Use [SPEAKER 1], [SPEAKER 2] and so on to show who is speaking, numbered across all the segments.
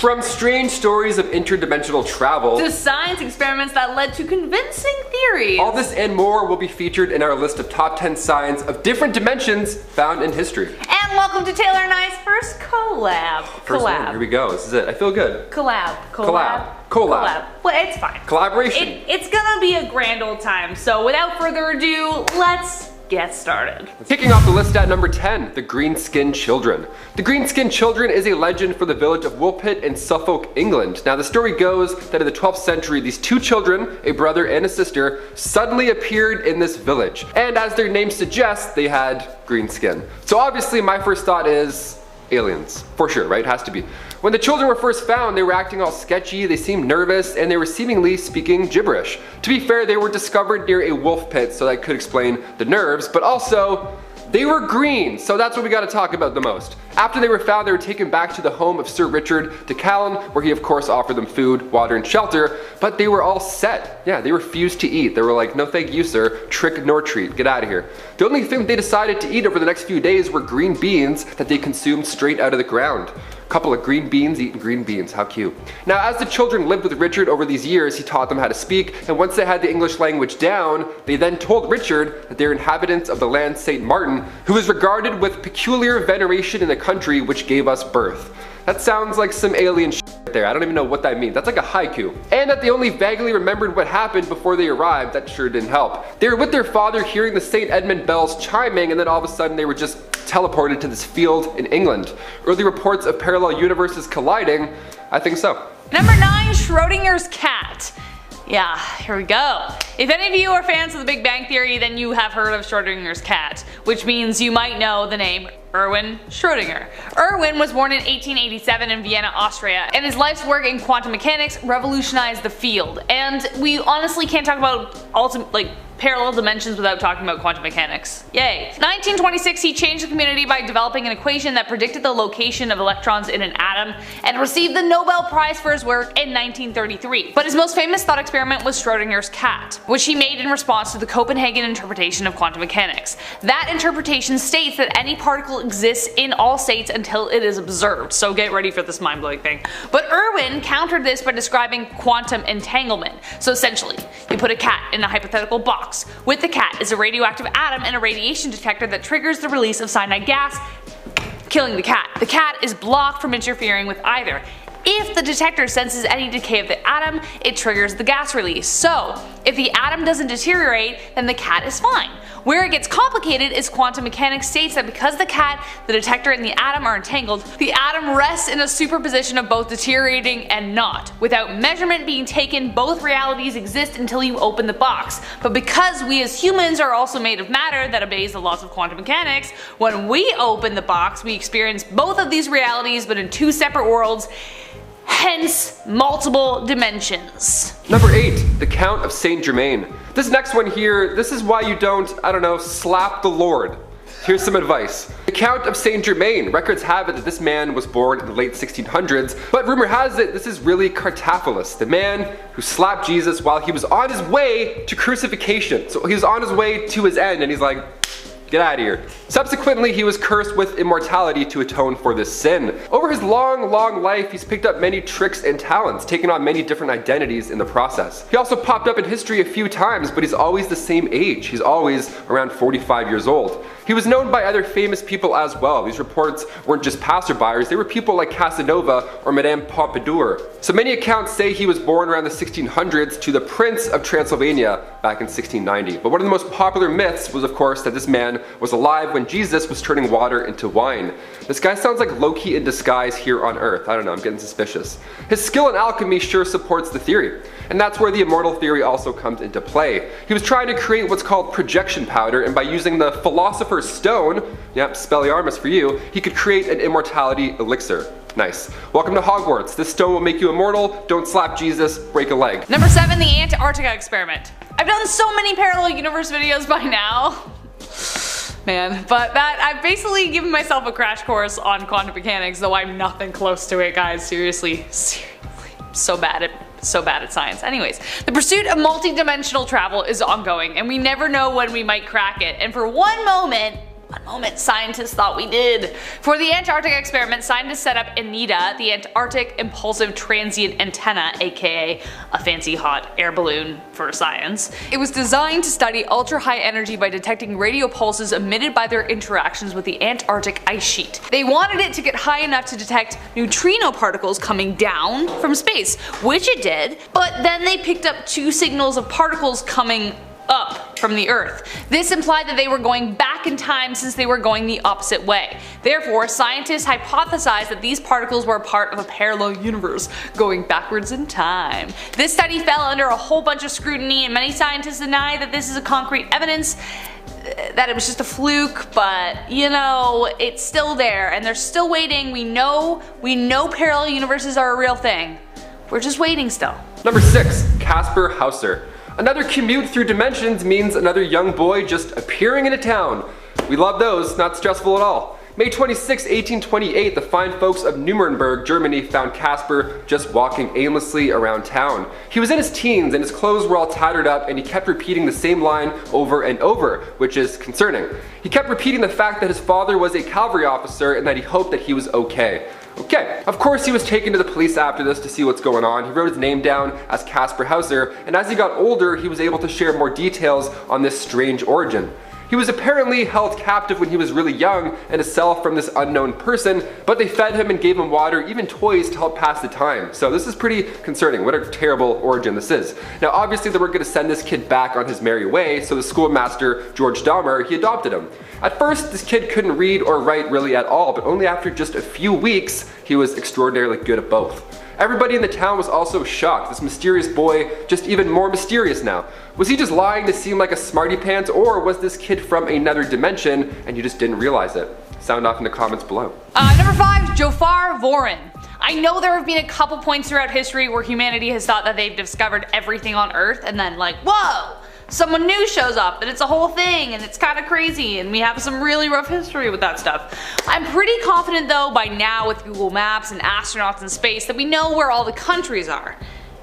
[SPEAKER 1] From strange stories of interdimensional travel
[SPEAKER 2] to science experiments that led to convincing theories.
[SPEAKER 1] All this and more will be featured in our list of top 10 signs of different dimensions found in history.
[SPEAKER 2] And welcome to Taylor and I's first collab.
[SPEAKER 1] First one, here we go. This is it. I feel good.
[SPEAKER 2] Collab. Well, it's fine.
[SPEAKER 1] Collaboration.
[SPEAKER 2] It's gonna be a grand old time. So without further ado, let's get started.
[SPEAKER 1] Kicking off the list at number 10, the Green-Skinned Children. The Green-Skinned Children is a legend for the village of Woolpit in Suffolk, England. Now the story goes that in the 12th century, these two children, a brother and a sister, suddenly appeared in this village. And as their name suggests, they had green skin. So obviously my first thought is aliens. For sure, right? Has to be. When the children were first found, they were acting all sketchy, they seemed nervous, and they were seemingly speaking gibberish. To be fair, they were discovered near a wolf pit, so that could explain the nerves, but also, they were green, so that's what we gotta talk about the most. After they were found, they were taken back to the home of Sir Richard de Callan, where he of course offered them food, water, and shelter, but they were all set. Yeah, they refused to eat. They were like, no thank you sir, trick nor treat, get out of here. The only thing they decided to eat over the next few days were green beans that they consumed straight out of the ground. Couple of green beans eating green beans, how cute. Now as the children lived with Richard over these years, he taught them how to speak, and once they had the English language down, they then told Richard that they're inhabitants of the land St. Martin, who is regarded with peculiar veneration in the country which gave us birth. That sounds like some alien shit right there. I don't even know what that means. That's like a haiku. And that they only vaguely remembered what happened before they arrived. That sure didn't help. They were with their father hearing the St. Edmund bells chiming, and then all of a sudden they were just teleported to this field in England. Early reports of parallel universes colliding? I think so.
[SPEAKER 2] Number 9, Schrodinger's cat. Yeah, here we go. If any of you are fans of The Big Bang Theory, then you have heard of Schrodinger's cat, which means you might know the name Erwin Schrödinger. Erwin was born in 1887 in Vienna, Austria, and his life's work in quantum mechanics revolutionized the field. And we honestly can't talk about parallel dimensions without talking about quantum mechanics. Yay. In 1926, he changed the community by developing an equation that predicted the location of electrons in an atom, and received the Nobel Prize for his work in 1933. But his most famous thought experiment was Schrodinger's cat, which he made in response to the Copenhagen interpretation of quantum mechanics. That interpretation states that any particle exists in all states until it is observed, so get ready for this mind-blowing thing. But Erwin countered this by describing quantum entanglement. So essentially, you put a cat in a hypothetical box. With the cat is a radioactive atom and a radiation detector that triggers the release of cyanide gas, killing the cat. The cat is blocked from interfering with either. If the detector senses any decay of the atom, it triggers the gas release. So, if the atom doesn't deteriorate, then the cat is fine. Where it gets complicated is quantum mechanics states that because the cat, the detector, and the atom are entangled, the atom rests in a superposition of both deteriorating and not. Without measurement being taken, both realities exist until you open the box. But because we as humans are also made of matter that obeys the laws of quantum mechanics, when we open the box, we experience both of these realities but in two separate worlds. Hence, multiple dimensions.
[SPEAKER 1] Number 8, the Count of Saint Germain. This next one here, this is why you don't, slap the Lord. Here's some advice. The Count of Saint Germain. Records have it that this man was born in the late 1600s, but rumor has it this is really Cartaphilus, the man who slapped Jesus while he was on his way to crucifixion. So he was on his way to his end and he's like, get out of here. Subsequently, he was cursed with immortality to atone for this sin. Over his long life, he's picked up many tricks and talents, taking on many different identities in the process. He also popped up in history a few times, but he's always the same age. He's always around 45 years old. He was known by other famous people as well. These reports weren't just passerbyers, they were people like Casanova or Madame Pompadour. So many accounts say he was born around the 1600s to the Prince of Transylvania back in 1690. But one of the most popular myths was of course that this man was alive when Jesus was turning water into wine. This guy sounds like Loki in disguise here on Earth. I don't know, I'm getting suspicious. His skill in alchemy sure supports the theory. And that's where the immortal theory also comes into play. He was trying to create what's called projection powder, and by using the Philosopher's Stone, yep, Spelliarmus for you, he could create an immortality elixir. Nice. Welcome to Hogwarts. This stone will make you immortal. Don't slap Jesus, break a leg.
[SPEAKER 2] Number 7, the Antarctica experiment. I've done so many parallel universe videos by now. Man, but I've basically given myself a crash course on quantum mechanics, though I'm nothing close to it, guys. Seriously. So bad at science. Anyways, the pursuit of multi-dimensional travel is ongoing, and we never know when we might crack it. And for one moment, One moment, scientists thought we did. For the Antarctic experiment, scientists set up ANITA, the Antarctic Impulsive Transient Antenna, aka a fancy hot air balloon for science. It was designed to study ultra-high energy by detecting radio pulses emitted by their interactions with the Antarctic ice sheet. They wanted it to get high enough to detect neutrino particles coming down from space, which it did, but then they picked up 2 signals of particles coming up from the Earth. This implied that they were going back in time since they were going the opposite way. Therefore, scientists hypothesized that these particles were a part of a parallel universe going backwards in time. This study fell under a whole bunch of scrutiny, and many scientists deny that this is a concrete evidence that it was just a fluke, but you know, it's still there and they're still waiting. We know parallel universes are a real thing. We're just waiting still.
[SPEAKER 1] Number 6. Caspar Hauser. Another commute through dimensions means another young boy just appearing in a town. We love those, not stressful at all. May 26, 1828, the fine folks of Nuremberg, Germany found Caspar just walking aimlessly around town. He was in his teens and his clothes were all tattered up and he kept repeating the same line over and over, which is concerning. He kept repeating the fact that his father was a cavalry officer and that he hoped that he was okay. Of course he was taken to the police after this to see what's going on. He wrote his name down as Caspar Hauser, and as he got older he was able to share more details on this strange origin. He was apparently held captive when he was really young in a cell from this unknown person, but they fed him and gave him water, even toys to help pass the time. So this is pretty concerning. What a terrible origin this is. Now obviously they were going to send this kid back on his merry way, so the schoolmaster, George Dahmer, he adopted him. At first this kid couldn't read or write really at all, but only after just a few weeks he was extraordinarily good at both. Everybody in the town was also shocked. This mysterious boy, just even more mysterious now. Was he just lying to seem like a smarty pants, or was this kid from another dimension and you just didn't realize it? Sound off in the comments below.
[SPEAKER 2] Number 5, Jofar Vorin. I know there have been a couple points throughout history where humanity has thought that they've discovered everything on Earth and then like, whoa! Someone new shows up and it's a whole thing and it's kind of crazy and we have some really rough history with that stuff. I'm pretty confident though by now with Google Maps and astronauts in space that we know where all the countries are.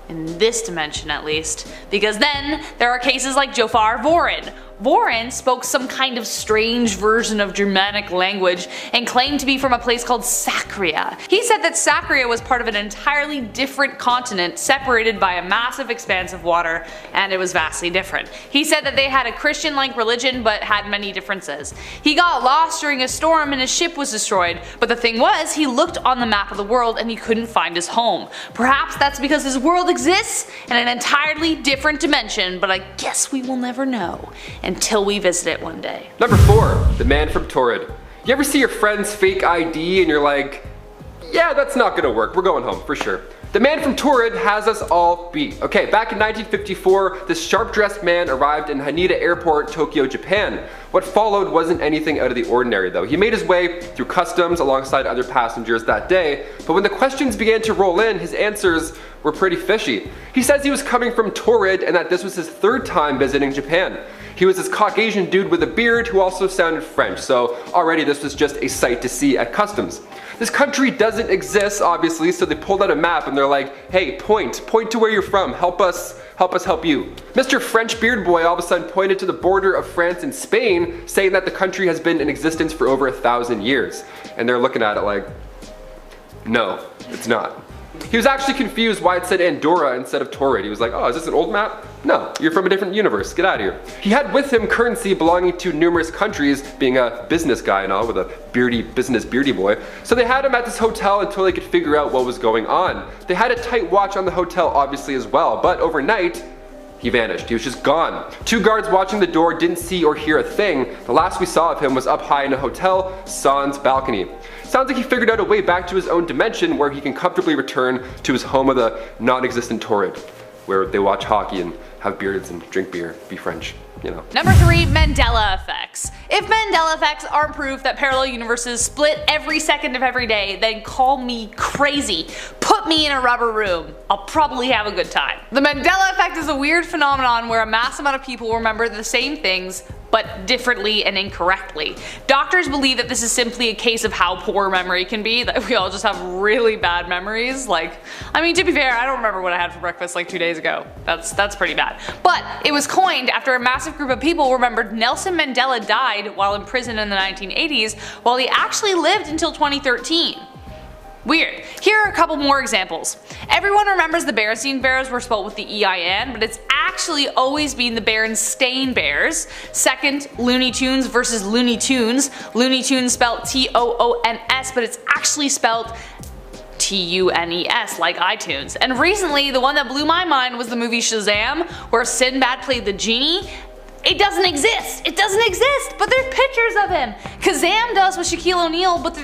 [SPEAKER 2] In this dimension at least. Because then there are cases like Jofar Vorin. Vorin spoke some kind of strange version of Germanic language and claimed to be from a place called Sacria. He said that Sacria was part of an entirely different continent separated by a massive expanse of water, and it was vastly different. He said that they had a Christian-like religion but had many differences. He got lost during a storm and his ship was destroyed, but the thing was he looked on the map of the world and he couldn't find his home. Perhaps that's because his world exists in an entirely different dimension, but I guess we will never know until we visit it one day.
[SPEAKER 1] Number 4, the man from Torrid. You ever see your friend's fake ID and you're like, yeah, that's not gonna work, we're going home for sure. The man from Torrid has us all beat. Okay, back in 1954, this sharp-dressed man arrived in Haneda Airport, Tokyo, Japan. What followed wasn't anything out of the ordinary though. He made his way through customs alongside other passengers that day, but when the questions began to roll in, his answers were pretty fishy. He says he was coming from Torrid and that this was his 3rd time visiting Japan. He was this Caucasian dude with a beard who also sounded French, so already this was just a sight to see at customs. This country doesn't exist, obviously, so they pulled out a map and they're like, hey, point to where you're from, help us help you. Mr. French Beard Boy all of a sudden pointed to the border of France and Spain, saying that the country has been in existence for over 1,000 years. And they're looking at it like, no, it's not. He was actually confused why it said Andorra instead of Torrid. He was like, oh, is this an old map? No, you're from a different universe, get out of here. He had with him currency belonging to numerous countries, being a business guy and all, with a beardy boy. So they had him at this hotel until they could figure out what was going on. They had a tight watch on the hotel obviously as well, but overnight, he vanished. He was just gone. 2 guards watching the door didn't see or hear a thing. The last we saw of him was up high in a hotel, Sans balcony. Sounds like he figured out a way back to his own dimension where he can comfortably return to his home of the non-existent Torrid, where they watch hockey and have beards and drink beer, be French, you know.
[SPEAKER 2] Number 3, Mandela effects. If Mandela effects aren't proof that parallel universes split every second of every day, then call me crazy. Put me in a rubber room. I'll probably have a good time. The Mandela effect is a weird phenomenon where a mass amount of people remember the same things but differently and incorrectly. Doctors believe that this is simply a case of how poor memory can be, that we all just have really bad memories. Like, I mean, to be fair, I don't remember what I had for breakfast like 2 days ago. That's pretty bad. that. But it was coined after a massive group of people remembered Nelson Mandela died while in prison in the 1980s, while he actually lived until 2013. Weird. Here are a couple more examples. Everyone remembers the Berenstain Bears were spelled with the E-I-N, but it's actually always been the Berenstain Bears. Second, Looney Tunes versus Looney Tunes. Looney Tunes spelled T-O-O-N-S, but it's actually spelled T-U-N-E-S, like iTunes. And recently, the one that blew my mind was the movie Shazam, where Sinbad played the genie. It doesn't exist! It doesn't exist! But there's pictures of him! Kazam does with Shaquille O'Neal, but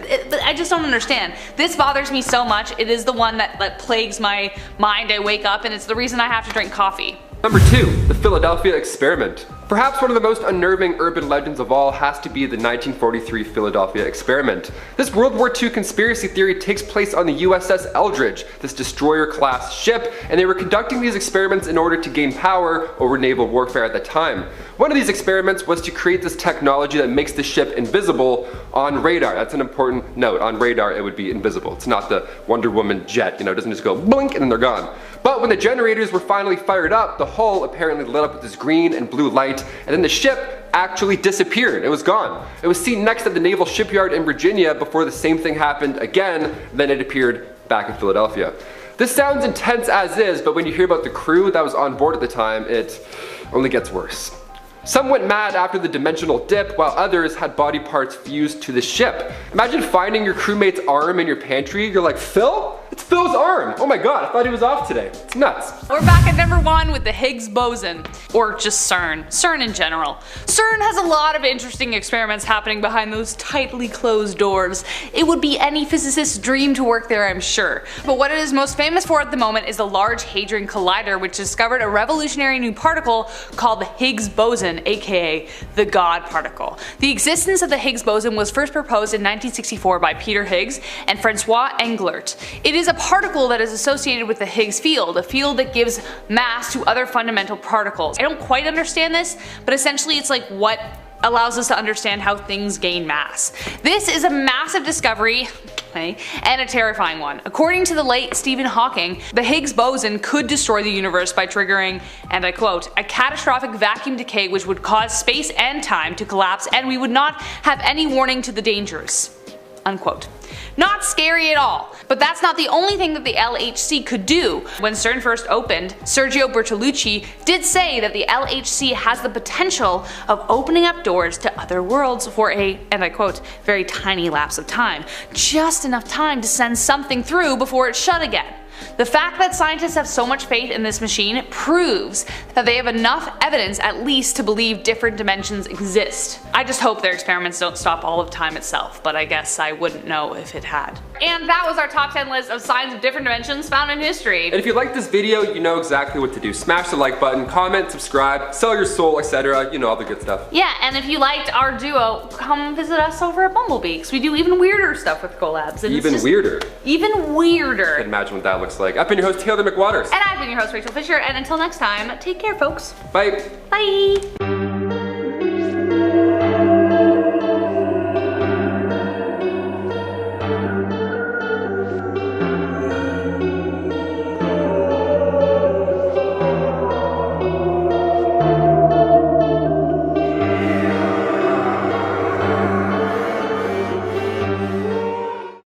[SPEAKER 2] I just don't understand. This bothers me so much. It is the one that plagues my mind. I wake up and it's the reason I have to drink coffee.
[SPEAKER 1] Number 2, the Philadelphia Experiment. Perhaps one of the most unnerving urban legends of all has to be the 1943 Philadelphia Experiment. This World War II conspiracy theory takes place on the USS Eldridge, this destroyer-class ship, and they were conducting these experiments in order to gain power over naval warfare at the time. One of these experiments was to create this technology that makes the ship invisible on radar. That's an important note. On radar, it would be invisible. It's not the Wonder Woman jet, it doesn't just go blink and then they're gone. But when the generators were finally fired up, the hull apparently lit up with this green and blue light, and then the ship actually disappeared. It was gone. It was seen next at the naval shipyard in Virginia before the same thing happened again, then it appeared back in Philadelphia. This sounds intense as is, but when you hear about the crew that was on board at the time, it only gets worse. Some went mad after the dimensional dip, while others had body parts fused to the ship. Imagine finding your crewmate's arm in your pantry. You're like, Phil? It's Phil's arm! Oh my god, I thought he was off today. It's nuts.
[SPEAKER 2] We're back at number 1 with the Higgs boson, or just CERN. CERN in general. CERN has a lot of interesting experiments happening behind those tightly closed doors. It would be any physicist's dream to work there, I'm sure. But what it is most famous for at the moment is the Large Hadron Collider, which discovered a revolutionary new particle called the Higgs boson, aka the God particle. The existence of the Higgs boson was first proposed in 1964 by Peter Higgs and Francois Englert. It is a particle that is associated with the Higgs field, a field that gives mass to other fundamental particles. I don't quite understand this, but essentially it's like what allows us to understand how things gain mass. This is a massive discovery and a terrifying one. According to the late Stephen Hawking, the Higgs boson could destroy the universe by triggering, and I quote, a catastrophic vacuum decay which would cause space and time to collapse and we would not have any warning to the dangers. Unquote. Not scary at all, but that's not the only thing that the LHC could do. When CERN first opened, Sergio Bertolucci did say that the LHC has the potential of opening up doors to other worlds for a, and I quote, very tiny lapse of time. Just enough time to send something through before it's shut again. The fact that scientists have so much faith in this machine proves that they have enough evidence at least to believe different dimensions exist. I just hope their experiments don't stop all of time itself, but I guess I wouldn't know if it had. And that was our top 10 list of signs of different dimensions found in history.
[SPEAKER 1] And if you liked this video, you know exactly what to do. Smash the like button, comment, subscribe, sell your soul, etc. You know all the good stuff.
[SPEAKER 2] Yeah, and if you liked our duo, come visit us over at Bumblebee, because we do even weirder stuff with collabs. And
[SPEAKER 1] even weirder.
[SPEAKER 2] Even weirder.
[SPEAKER 1] Imagine what that looks like. I've been your host, Taylor McWaters.
[SPEAKER 2] And I've been your host, Rachel Fisher, and until next time, take care, folks.
[SPEAKER 1] Bye.
[SPEAKER 2] Bye.